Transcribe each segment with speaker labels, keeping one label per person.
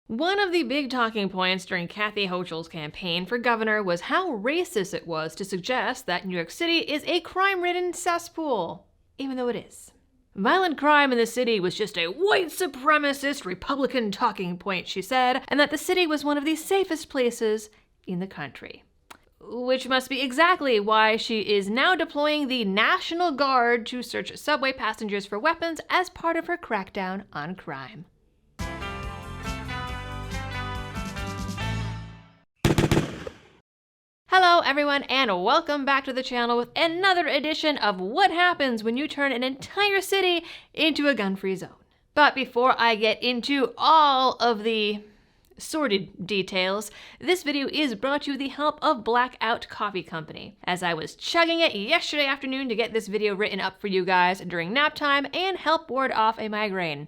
Speaker 1: One of the big talking points during Kathy Hochul's campaign for governor was how racist it was to suggest that New York City is a crime-ridden cesspool, even though it is. Violent crime in the city was just a white supremacist Republican talking point, she said, and that the city was one of the safest places in the country. Which must be exactly why she is now deploying the National Guard to search subway passengers for weapons as part of her crackdown on crime. Hello everyone, and welcome back to the channel with another edition of what happens when you turn an entire city into a gun-free zone. But before I get into all of the sordid details, this video is brought to you with the help of Blackout Coffee Company, as I was chugging it yesterday afternoon to get this video written up for you guys during nap time and help ward off a migraine.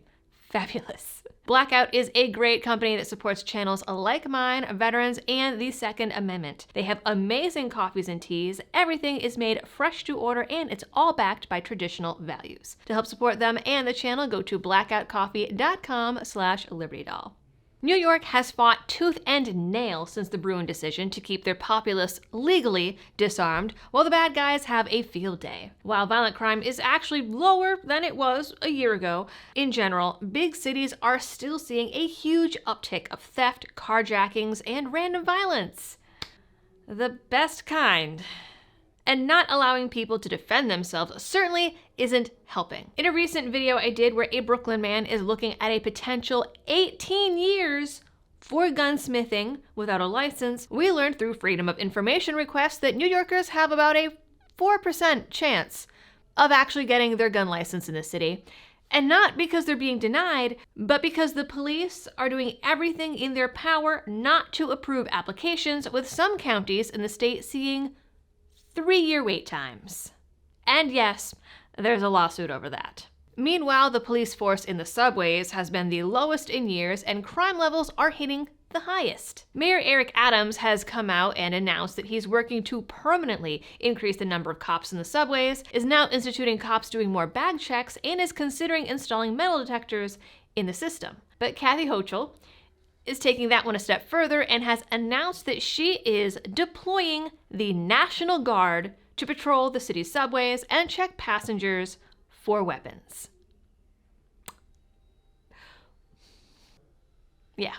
Speaker 1: Fabulous. Blackout is a great company that supports channels like mine, veterans, and the Second Amendment. They have amazing coffees and teas, everything is made fresh to order, and it's all backed by traditional values. To help support them and the channel, go to blackoutcoffee.com/libertydoll. New York has fought tooth and nail since the Bruen decision to keep their populace legally disarmed, while the bad guys have a field day. While violent crime is actually lower than it was a year ago, in general, big cities are still seeing a huge uptick of theft, carjackings, and random violence. The best kind. And not allowing people to defend themselves certainly isn't helping. In a recent video I did where a Brooklyn man is looking at a potential 18 years for gunsmithing without a license, we learned through Freedom of Information requests that New Yorkers have about a 4% chance of actually getting their gun license in the city. And not because they're being denied, but because the police are doing everything in their power not to approve applications, with some counties in the state seeing 3-year wait times. And yes, there's a lawsuit over that. Meanwhile, the police force in the subways has been the lowest in years, and crime levels are hitting the highest. Mayor Eric Adams has come out and announced that he's working to permanently increase the number of cops in the subways, is now instituting cops doing more bag checks, and is considering installing metal detectors in the system. But Kathy Hochul is taking that one a step further and has announced that she is deploying the National Guard to patrol the city's subways and check passengers for weapons. Yeah.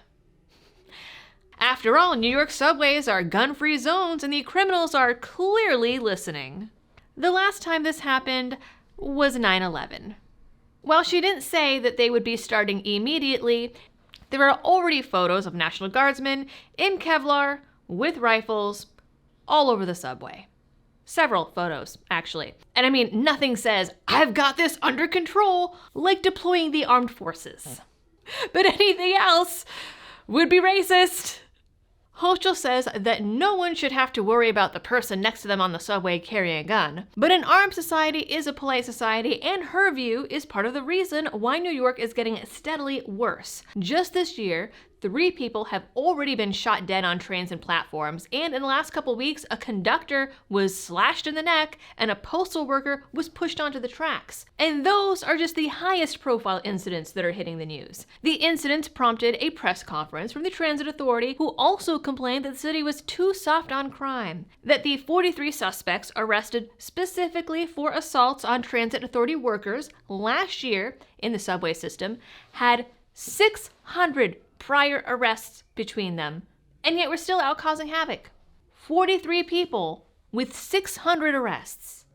Speaker 1: After all, New York subways are gun-free zones and the criminals are clearly listening. The last time this happened was 9/11. While she didn't say that they would be starting immediately, there are already photos of National Guardsmen in Kevlar with rifles all over the subway. Several photos, actually. And I mean, nothing says, "I've got this under control," like deploying the armed forces. But anything else would be racist. Hochul says that no one should have to worry about the person next to them on the subway carrying a gun. But an armed society is a polite society, and her view is part of the reason why New York is getting steadily worse. Just this year, 3 people have already been shot dead on trains and platforms, and in the last couple weeks, a conductor was slashed in the neck and a postal worker was pushed onto the tracks. And those are just the highest profile incidents that are hitting the news. The incidents prompted a press conference from the Transit Authority, who also complained that the city was too soft on crime, that the 43 suspects arrested specifically for assaults on Transit Authority workers last year in the subway system had 600 prior arrests between them, and yet we're still out causing havoc. 43 people with 600 arrests.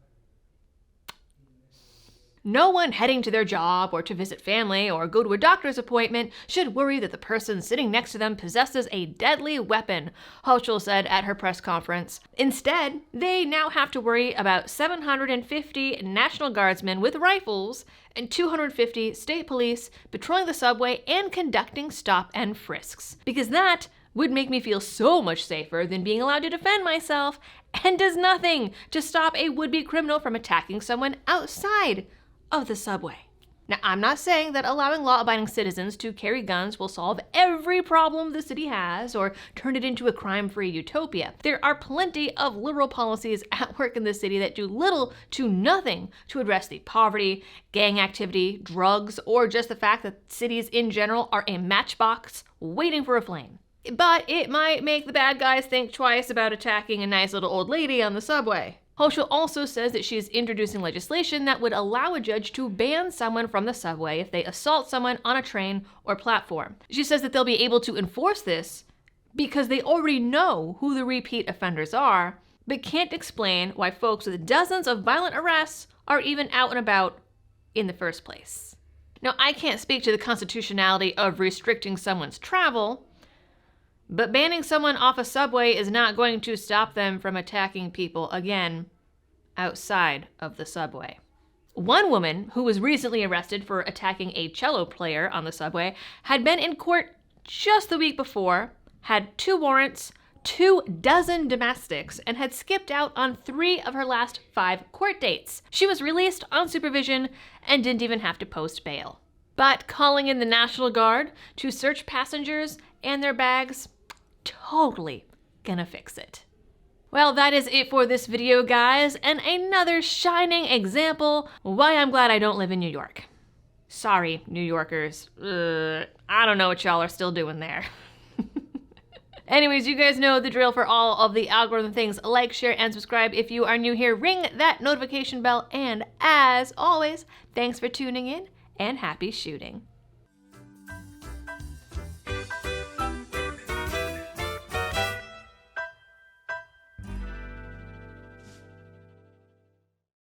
Speaker 1: No one heading to their job or to visit family or go to a doctor's appointment should worry that the person sitting next to them possesses a deadly weapon, Hochul said at her press conference. Instead, they now have to worry about 750 National Guardsmen with rifles and 250 state police patrolling the subway and conducting stop and frisks. Because that would make me feel so much safer than being allowed to defend myself, and does nothing to stop a would-be criminal from attacking someone outside of the subway. Now, I'm not saying that allowing law-abiding citizens to carry guns will solve every problem the city has or turn it into a crime-free utopia. There are plenty of liberal policies at work in the city that do little to nothing to address the poverty, gang activity, drugs, or just the fact that cities in general are a matchbox waiting for a flame. But it might make the bad guys think twice about attacking a nice little old lady on the subway. Hochul also says that she is introducing legislation that would allow a judge to ban someone from the subway if they assault someone on a train or platform. She says that they'll be able to enforce this because they already know who the repeat offenders are, but can't explain why folks with dozens of violent arrests are even out and about in the first place. Now, I can't speak to the constitutionality of restricting someone's travel, but banning someone off a subway is not going to stop them from attacking people again outside of the subway. One woman who was recently arrested for attacking a cello player on the subway had been in court just the week before, had 2 warrants, 24 domestics, and had skipped out on 3 of her last 5 court dates. She was released on supervision and didn't even have to post bail. But calling in the National Guard to search passengers and their bags, totally gonna fix it. Well, that is it for this video, guys, and another shining example why I'm glad I don't live in New York. Sorry, New Yorkers. I don't know what y'all are still doing there. Anyways, you guys know the drill for all of the algorithm things. Like, share, and subscribe if you are new here. Ring that notification bell, and as always, thanks for tuning in, and happy shooting.